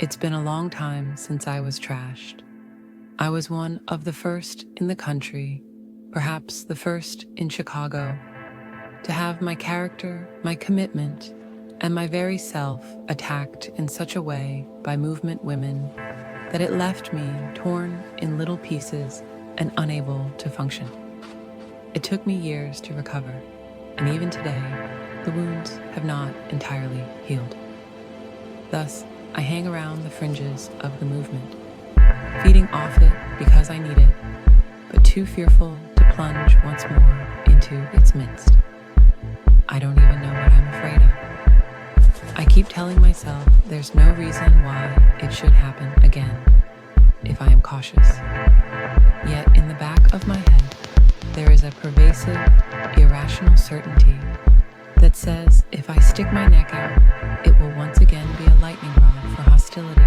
It's been a long time since I was trashed. I was one of the first in the country, perhaps the first in Chicago, to have my character, my commitment, and my very self attacked in such a way by movement women that it left me torn in little pieces and unable to function. It took me years to recover, and even today, the wounds have not entirely healed. Thus, I hang around the fringes of the movement, feeding off it because I need it, but too fearful to plunge once more into its midst. I don't even know what I'm afraid of. I keep telling myself there's no reason why it should happen again, if I am cautious. Yet in the back of my head, there is a pervasive, irrational certainty that says if I stick my neck out, it will once again be a lightning rod for hostility.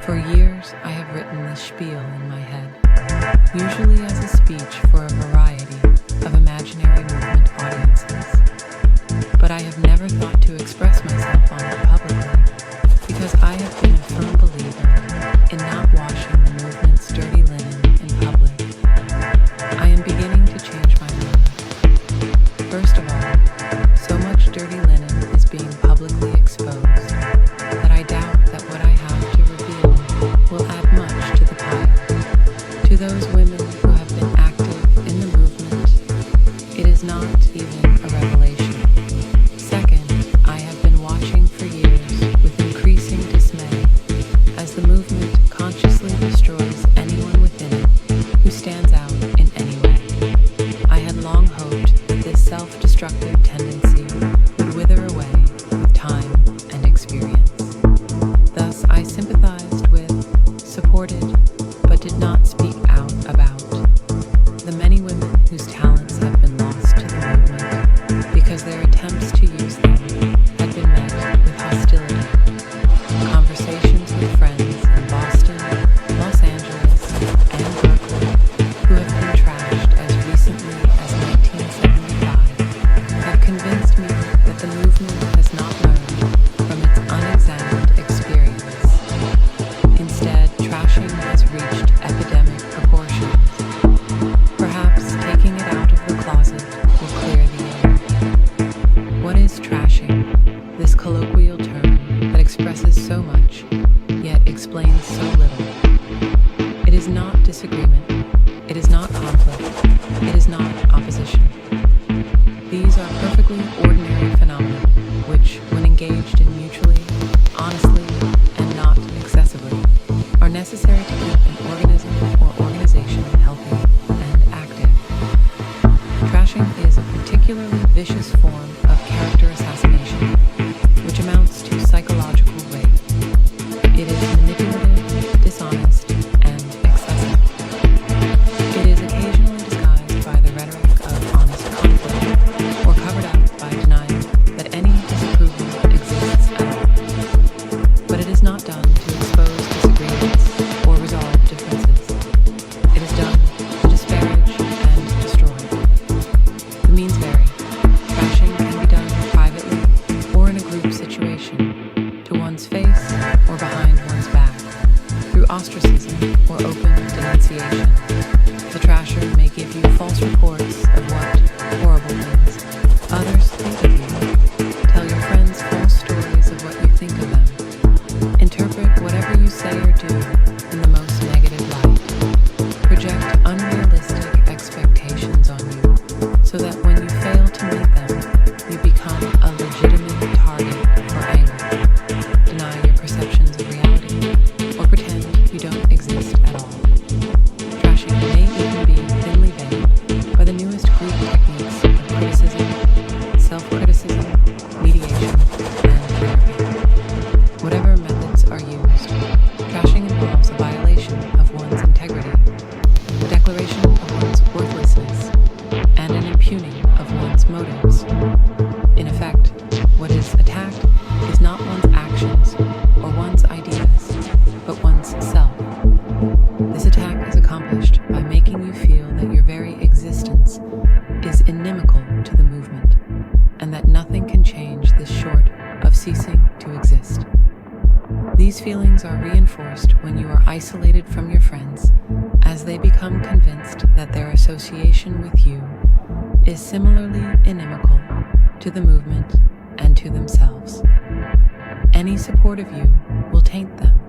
For years, I have written this spiel in my head, usually as a speech for a variety of imaginary movement audiences. But I have never thought to express myself on it publicly, because I have been a firm believer in not washing the movement's dirty linen in public. I am beginning to change my mind. First of all, so much dirty linen is being publicly exposed that I doubt that what I have to reveal will add much to the pile. To those women who have been active in the movement, it is not even a revelation. Second, I have been watching for years with increasing dismay as the movement consciously destroys anyone within it who stands out in any way. I had long hoped that this self-destructive tendency would wither away with time and experience. Thus, I sympathized with, supported, but did not speak out about the many women whose talents have been lost to the movement because their attempts to use them had been met with hostility. Conversations with friends in Boston, Los Angeles, and Berkeley who have been trashed as recently as 1975 have convinced me that the movement has not learned from its unexamined experience. Instead, trashing has reached epidemic proportions. Perhaps taking it out of the closet will clear the air. What is trashing? This colloquial term that expresses so much, yet explains so little. It is not disagreement. It is not conflict. It is not opposition. These are perfectly ordinary phenomena which, when engaged in mutually, honestly, and not excessively, are necessary to keep an organism or organization healthy and active. Trashing is a particularly vicious form of character assassination, which amounts to psychological rape. It is manipulative, dishonest, and excessive. It is occasionally disguised by the rhetoric of honest conflict, or covered up by denying that any disapproval exists at all. But it is not done to expose disagreements or resolve differences. It is done to disparage and destroy. The means vary. Trashing can be done privately or in a group situation, to one's face or behind one's back, through ostracism or open denunciation. The trasher may give you false reports of what horrible things others think of you, tell your friends false stories of what you think of them, interpret whatever you say or do in the most negative light, project unrealistic expectations on you, so that when you fail to meet them, you become a legitimate target for anger, deny your perceptions of reality, or pretend you don't exist at all. Trashing may even be thinly veiled by the newest group techniques of criticism, self-criticism, mediation, and therapy. Whatever methods are used, trashing involves a feelings are reinforced when you are isolated from your friends, as they become convinced that their association with you is similarly inimical to the movement and to themselves. Any support of you will taint them.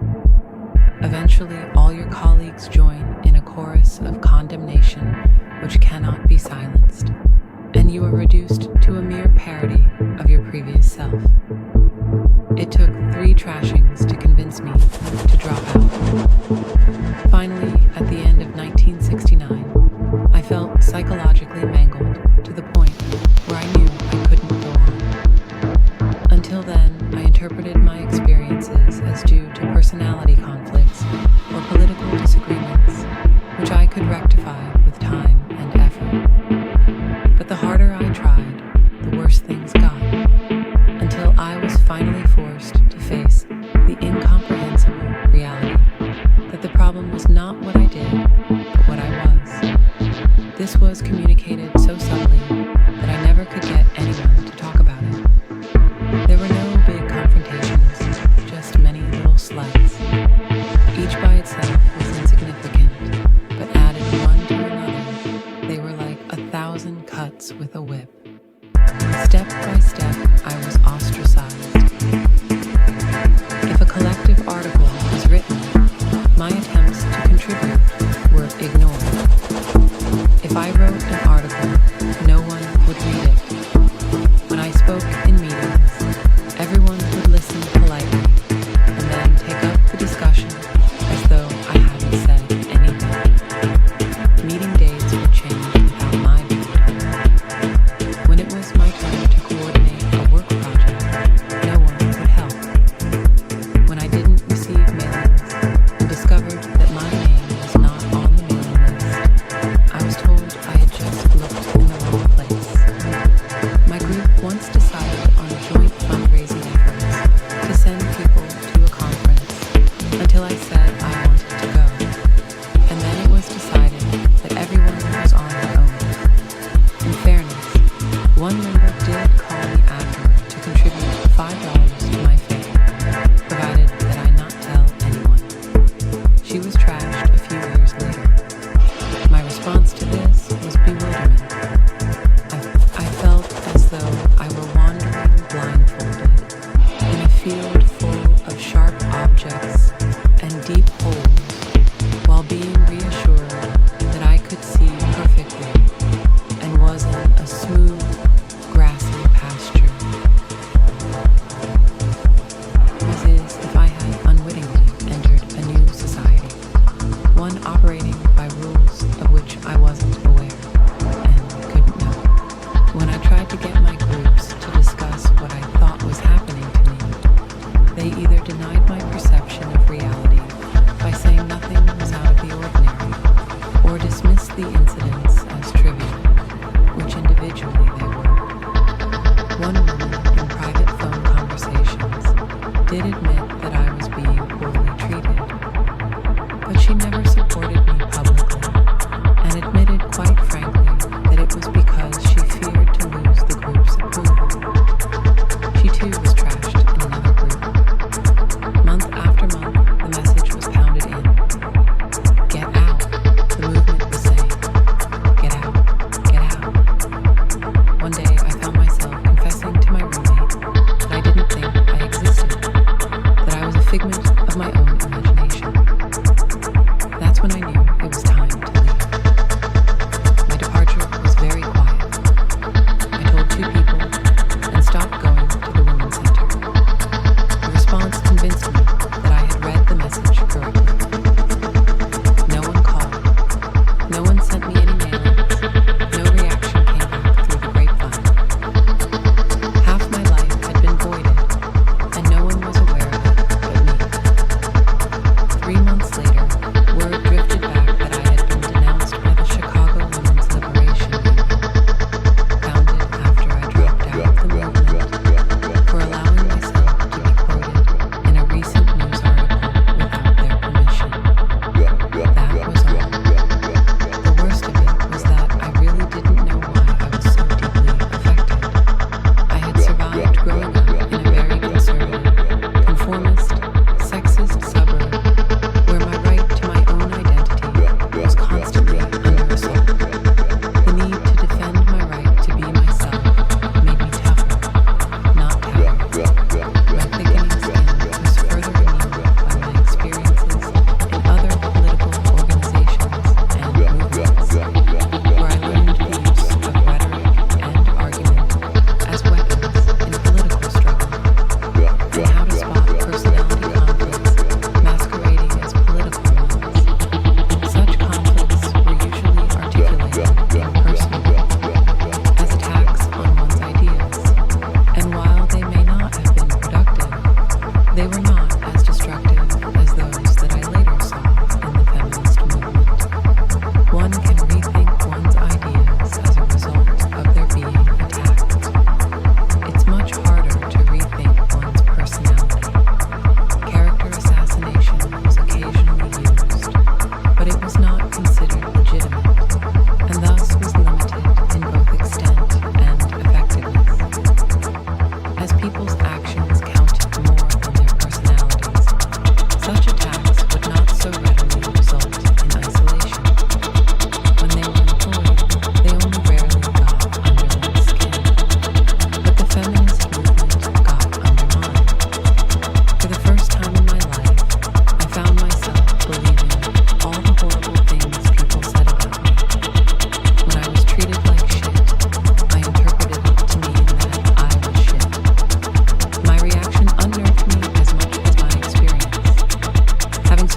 Eventually, all your colleagues join in a chorus of condemnation which cannot be silenced, and you are reduced to a mere parody of your previous self. It took 3 trashings to convince me to drop out. Finally, at the end of 1969, I felt psychologically mangled to the point where I knew I couldn't go on. Until then, I interpreted my experiences as due to personality conflicts or political disagreements, which I could rectify with time and effort. But the harder I tried, the worse things got, until I was finally forced to face the incomprehensible reality that the problem was not what I did, but what I was. This was communicated so subtly that I never could get anyone to talk about it. There were no big confrontations, just many little slights. Each by itself was insignificant, but added one to another, they were like 1,000 cuts with a whip. Step by step, I was ostracized. If a collective article was written, my attempts to contribute were ignored. If I wrote an article, no one would read it. When I spoke in meetings, everyone would listen politely and then take up the discussion as though I hadn't said anything. Meeting dates would change without my being told. When it was my turn to coordinate a work project, no one would help. When I didn't receive mailings and discovered that my name was not on the mailing list, I was told I had just looked in the wrong place. My group once decided on joint fundraising efforts to send people to a conference until I said I wanted to go. And then it was decided that everyone was on their own. In fairness, one member did call me afterward to contribute $5 to my fee, provided that I not tell anyone. She was trashed a few years later. My response to this was bewilderment. I felt as though I were wandering blindfolded in a field full of sharp objects and deep holes, while being reassured that I could see perfectly and was in a smooth, grassy pasture. As is if I had unwittingly entered a new society, one operating by rules of which I wasn't aware and couldn't know. When I tried to get my groups to discuss what I thought was happening to me, they either denied my perception of reality by saying nothing was out of the ordinary, or dismissed the incidents as trivial, which individually they were. One woman in private phone conversations did admit that I was being poorly treated, but she never supported me publicly and admitted quite frankly that it was because she feared to lose the group's approval. She too was trashed in another group. Month after month, the message was pounded in. Get out, the movement was saying.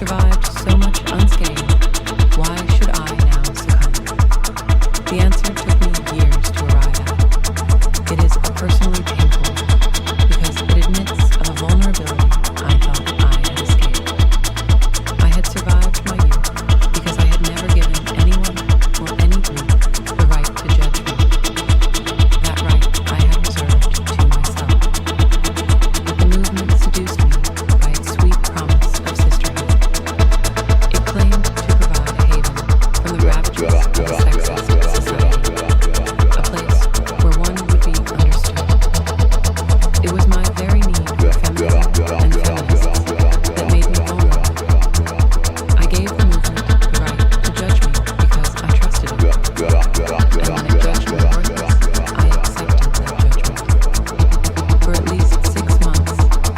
survived so much unscathed, why should I now succumb? The answer took me years to arrive at. It is personally painful because it admits of a vulnerability I thought I had escaped. I had survived my youth because I had never given anyone or any group the right to judge me. That right I had reserved to myself. But the movement seduced me by its sweet promise of sisterhood. It claimed to provide a haven from the ravages of a sexist society, a place where one would be understood. It was my very need for feminism and feminists that made me vulnerable. I gave the movement the right to judge me because I trusted it. And when it judged me worthless, I accepted that judgment. For at least 6 months,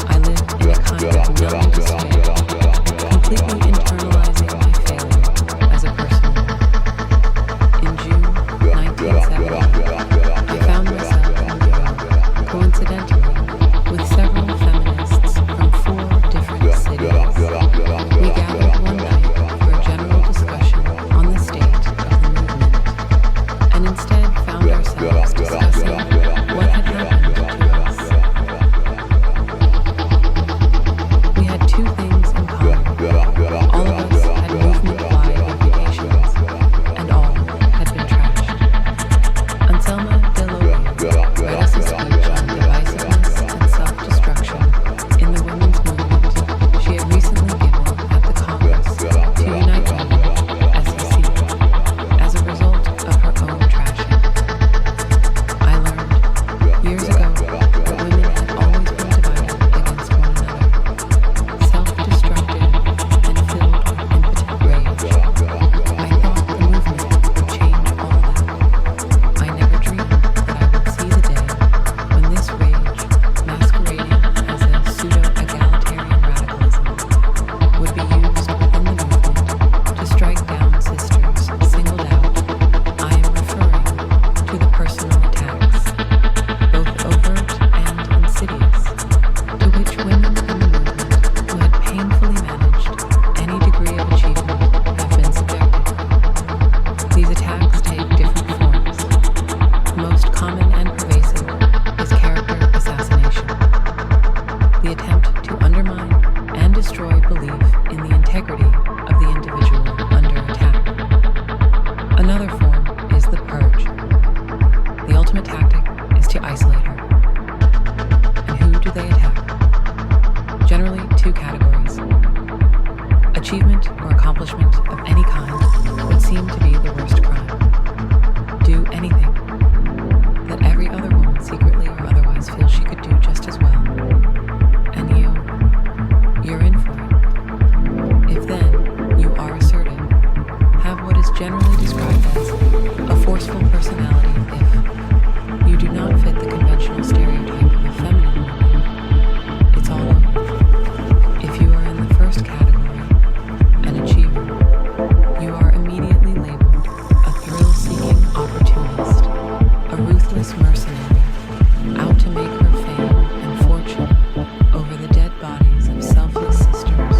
I lived in a kind of numb despair, completely internalizing my failure as a personal one. In June 1970, I found myself on the road, coincidentally, with several feminists from 4 different cities. We gathered one night for a general discussion on the state of the movement, and instead found ourselves discussing what had happened to us. We had 2 things in common. All of us had movement-wide reputations, and all had been trashed. Anselma Deloria read us a speech on divisiveness and self-destruction in the women's movement she had recently given at the Congress to unite women, SEC, as a result of her own trashing. I learned years ago that women had always been divided against one another, self-destructive and filled with impotent rage. I thought the movement would change all that. I never dreamed that I would see the day when this rage, masquerading as a pseudo-egalitarian radicalism, would be used within the movement to strike down sisters singled out. I am referring to the personal attacks, both overt and insidious, to which women in the movement who had painfully managed any degree of achievement have been subjected. These attacks take different forms. The most common and pervasive is character assassination, the attempt to undermine and destroy belief in the integrity of the individual under attack. Another form is the purge. The ultimate tactic is to isolate her. And who do they attack? Generally 2 categories. Achievement or accomplishment of any kind would seem to be the worst crime. Do anything that every other woman secretly or otherwise feels she could do just as well. And you're in for it. If then you are assertive, have what is generally described as a forceful personality. If you do not fit the conventional stereotype of a feminine woman, it's all over. If you are in the first category, an achiever, you are immediately labeled a thrill-seeking opportunist, a ruthless mercenary, out to make her fame and fortune over the dead bodies of selfless sisters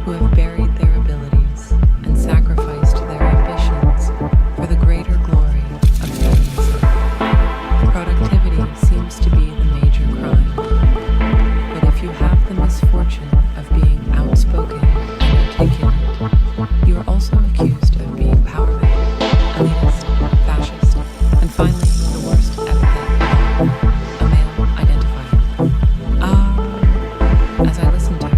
who have buried their abilities and sacrificed their ambitions for the greater glory of feminism. Productivity seems to be the major crime, but if you have the misfortune of being outspoken and articulate, you are also accused of being power mad, elitist, fascist, and finally the worst epithet of all, a male identifier. As I listened to her,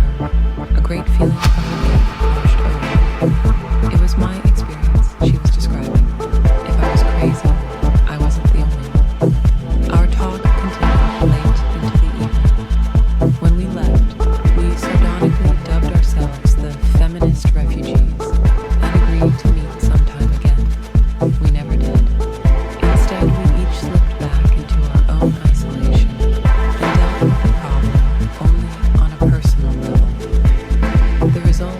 a great feeling of relief washed over me. It was my experience she was describing. If I was crazy, I wasn't the only one. Our talk continued late into the evening. When we left, we sardonically dubbed ourselves the feminist refugees and agreed to meet sometime again. We never did. Instead, we each slipped back into our own isolation and dealt with the problem only on a personal level. The result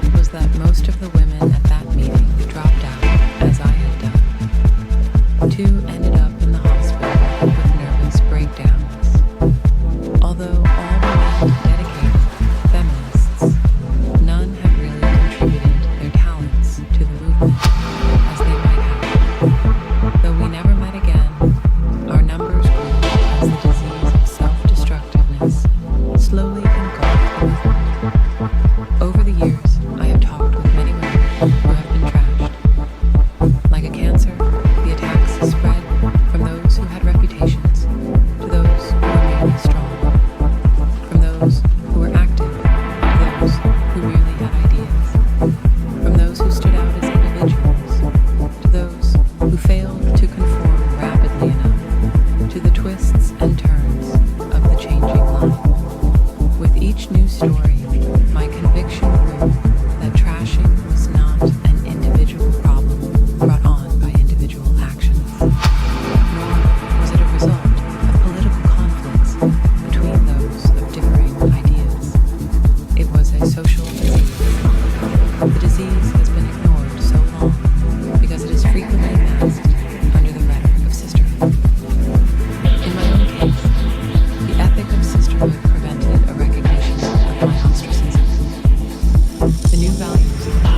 The new values of the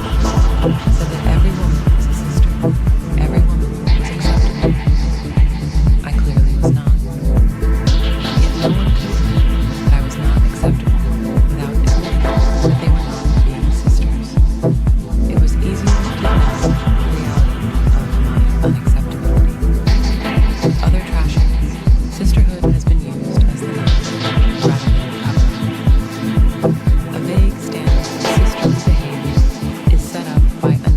movement said that every woman was a sister, every woman was acceptable. I clearly was not. Yet no one could see that I was not acceptable without admitting that they were not being sisters. It was easier to dismiss the reality of my unacceptability. With other trashings, sisterhood has been used as the knife rather than the cover. A vague standard of sisterly behavior is set up by a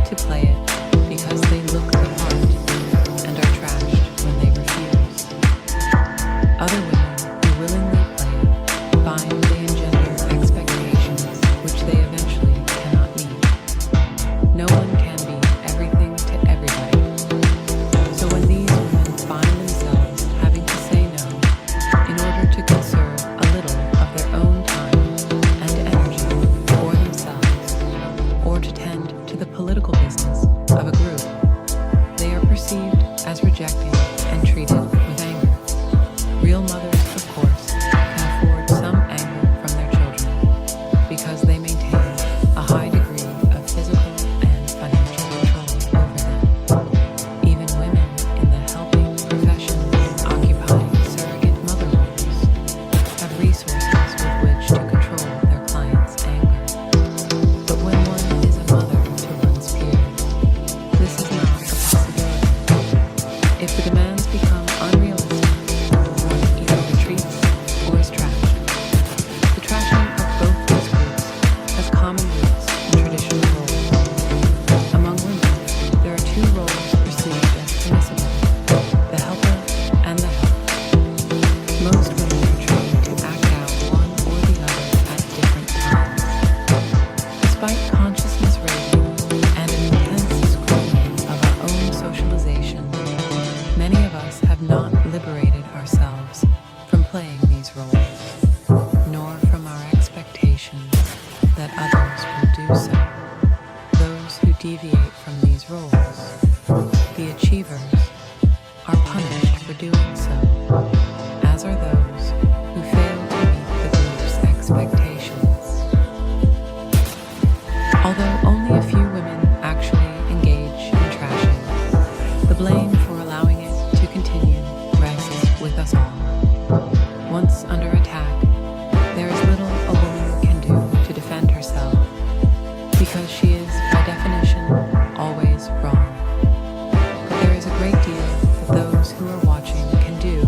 to play it because they look the part and are trashed when they refuse. Other women who willingly play it find they engender expectations which they eventually cannot meet. No one can be everything to everybody. So when these women find themselves having to say no in order to conserve a little of their own time and energy for themselves, or to tend to the political business of a group, they are perceived as rejecting and treated with anger. Real mothers, of course, can afford some anger from their children because they maintain a high degree of physical and financial control over them. Even women in the helping professions occupying surrogate mother roles have resources with which to control their clients' anger. But when one is a mother to one's peers, this is not a possibility. If the demands become unrealistic, one either retreats or is trashed. The trashing of both these groups has common roots in traditional roles. Among women, there are two roles perceived as permissible: the helper and the helped. Most women are trained to act out one or the other at different times. Despite consciousness raising and an intense scrutiny of our own socialization, many of us have not liberated ourselves from playing these roles, nor from our expectations that others will do so. Those who deviate from these roles, the achievers, are punished for doing so, as are those who fail to meet the group's expectations. Although only a few women actually engage in trashing, the blame for allowing it to continue rests with us all. Once under attack, there is little a woman can do to defend herself, because she is, by definition, always wrong. But there is a great deal that those who are watching can do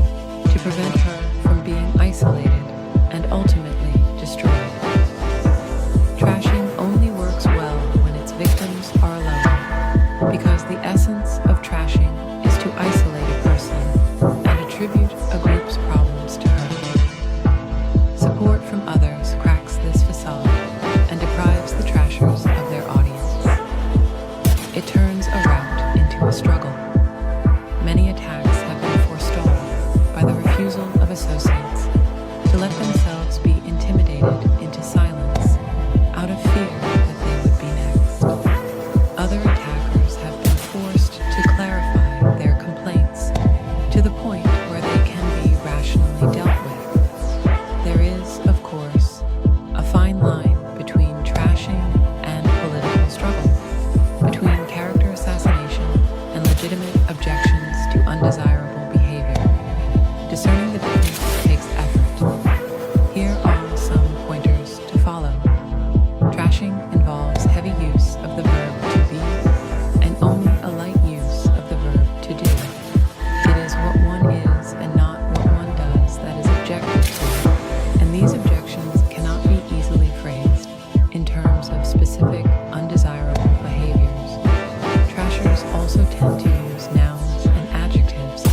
to prevent her from being isolated and ultimately destroyed. Trashing only works well when its victims are alone, because the essence of trashing is to isolate a person and attribute a group's problems to her. Support from others cracks this facade and deprives the trashers of their audience. It turns a rout into a struggle. Many attacks have been forestalled by the refusal of associates to let themselves be intimidated into silence out of fear that they would be next. Other attackers have been forced to clarify their complaints to the point where they can be rationally dealt with. There is, of course, a fine line between trashing and political struggle, between character assassination and legitimate objections to undesirable behavior. Discerning the difference takes effort. Here are some pointers to follow. Trashing involves heavy use of the verb to be and only a light use of the verb to do. It is what one is and not what one does that is objected to, and these objections cannot be easily phrased in terms of specific undesirable behaviors. Trashers also tend to use nouns and adjectives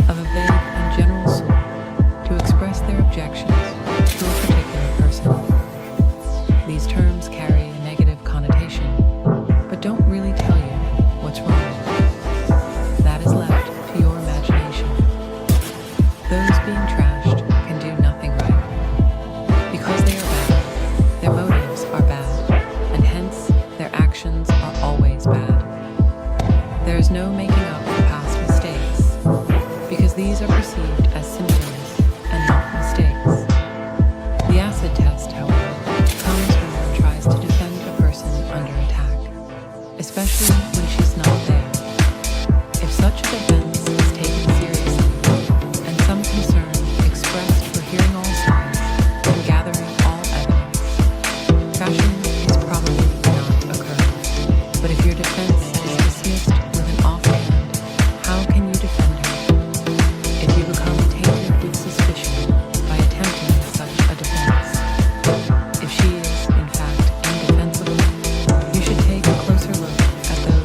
of a vague and general sort to express their objections to a particular person. These terms carry a negative connotation, but don't really tell you what's wrong. That is left to your imagination. Those being trashed can do nothing right. Because they are bad, their motives are bad, and hence their actions are always bad. There is no making up for past mistakes, because these are perceived as symptoms and not mistakes. The acid test, however, comes when one tries to defend a person under attack, especially when she's not there. If such a defense is taken seriously, and some concern expressed for hearing all sides and gathering all evidence, trashing is probably not occurring. But if your defense is dismissed with an offhand, how can you defend her? If you become tainted with suspicion by attempting such a defense, if she is, in fact, indefensible, you should take a closer look at those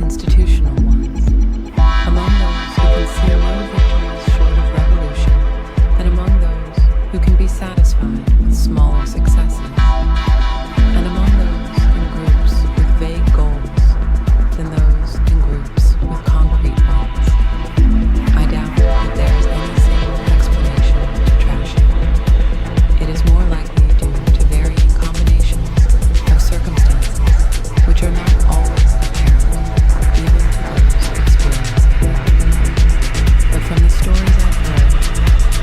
institutional ones. Among those who can see no victories short of revolution, and among those who can be satisfied with smaller successes, and among those in groups with vague goals than those in groups with concrete ones. I doubt that there is any single explanation to trashing. It is more likely due to varying combinations of circumstances which are not always apparent even to those experiencing them. But from the stories I've heard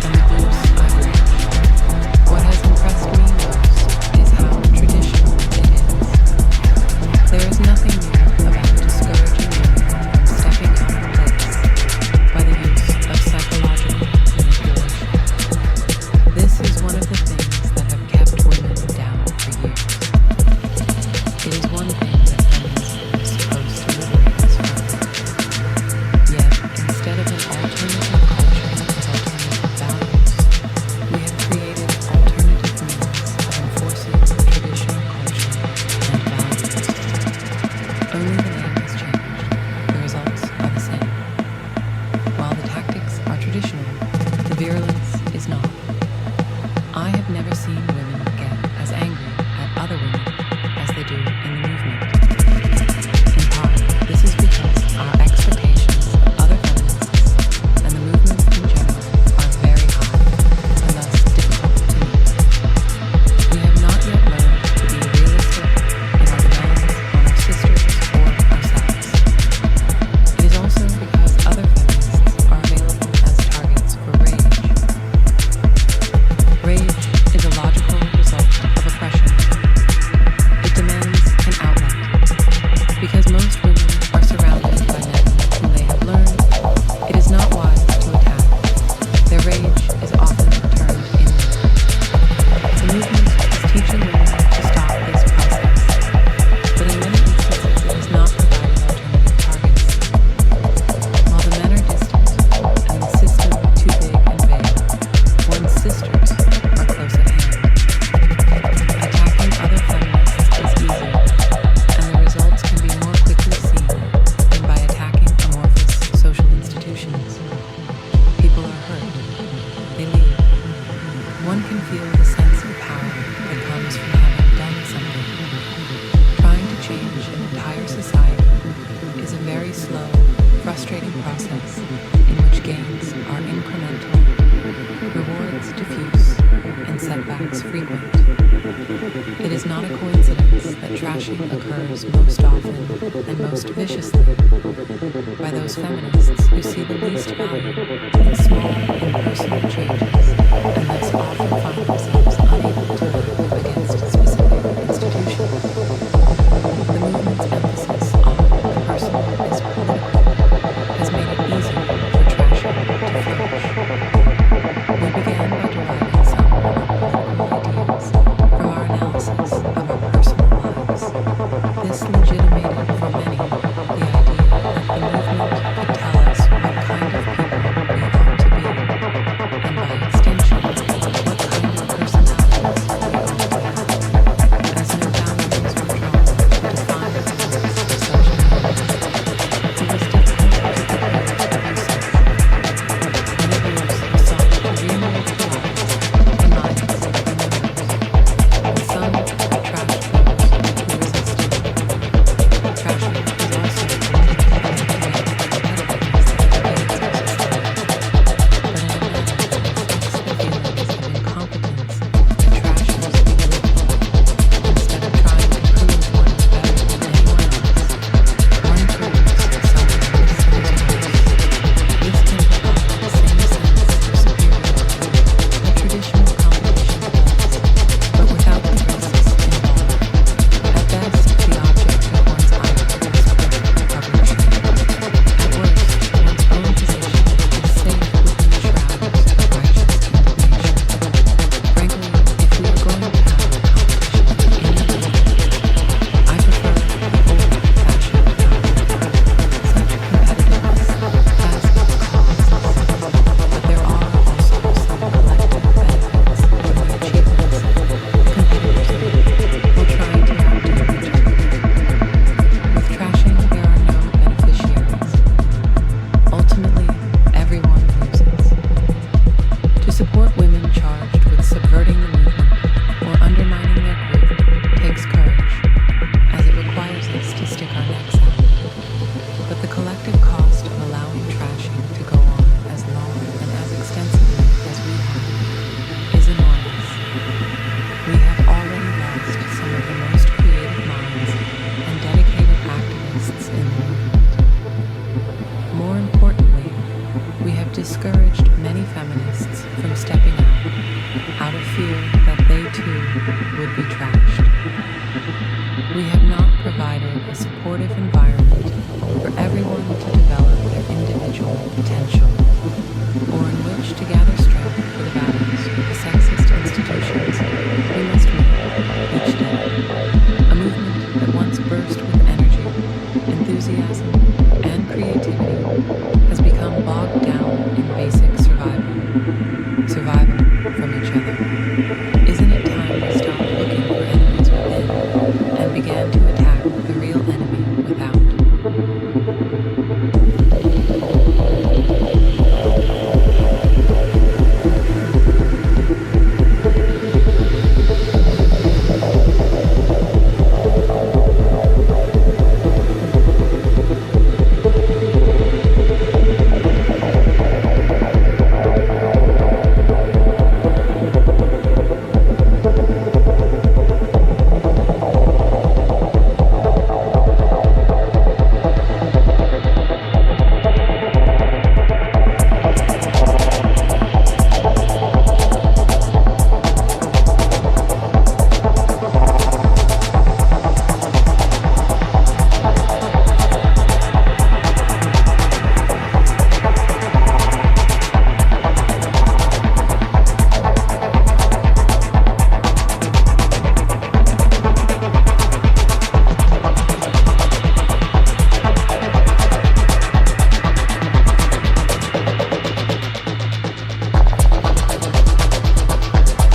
and the groups I've watched, what has impressed me most is how traditional it is. There is nothing new about discouraging women from stepping out of place by the use of psychological manipulation. This is one of the things that have kept women down for years. It is one thing that feminism is supposed to liberate us from. Yet, instead of an alternative culture with alternative values, we have created alternative means of enforcing traditional culture and values. Only the name has changed. The results are the same. While the tactics are traditional, the virulence is not. I have never seen women get as angry at other women as they do in the movement. In part, this is because our expectations of other feminists and the movement in general are very high and thus difficult to meet. We have not yet learned to be realistic in our demands on our sisters or ourselves. It is also because other feminists are available as targets for rage. Rage is a logical result of oppression. It demands an outlet. Because most women are surrounded by men whom they have learned it is not wise to attack, their rage is often turned inward. The movement is teaching women to stop this process, but in many instances it is not providing alternative targets. While the men are distant and the system too big and vague, one's sisters are close at hand. Attacking other feminists is easier, and the results can be more quickly seen than by attacking amorphous social institutions. People are hurt. They leave. One can feel the sense of power that comes from having done something. Trying to change an entire society is a very slow, frustrating process in which gains are incremental, rewards diffuse, and setbacks frequent. It is not a coincidence that trashing occurs most often and most viciously by those feminists who see the least value in small impersonal changes and thus often find themselves unable to work against specific institutions. The movement's emphasis on the personal is political has made it easier for trashing to flourish. We began by deriving some of our political ideas from our analysis of our personal lives. This legitimated for many the idea that the movement could tell us what kind of people we ought to be, and by extension, what kind of personality in the movement. More importantly, we have discouraged many feminists from stepping out of fear that they too would be trashed. We have not provided a supportive environment for everyone to develop their individual potential, or in which to gather strength for the battles with the sexist institutions we must meet each day. A movement that once burst with energy, enthusiasm, and creativity has become bogged down in basic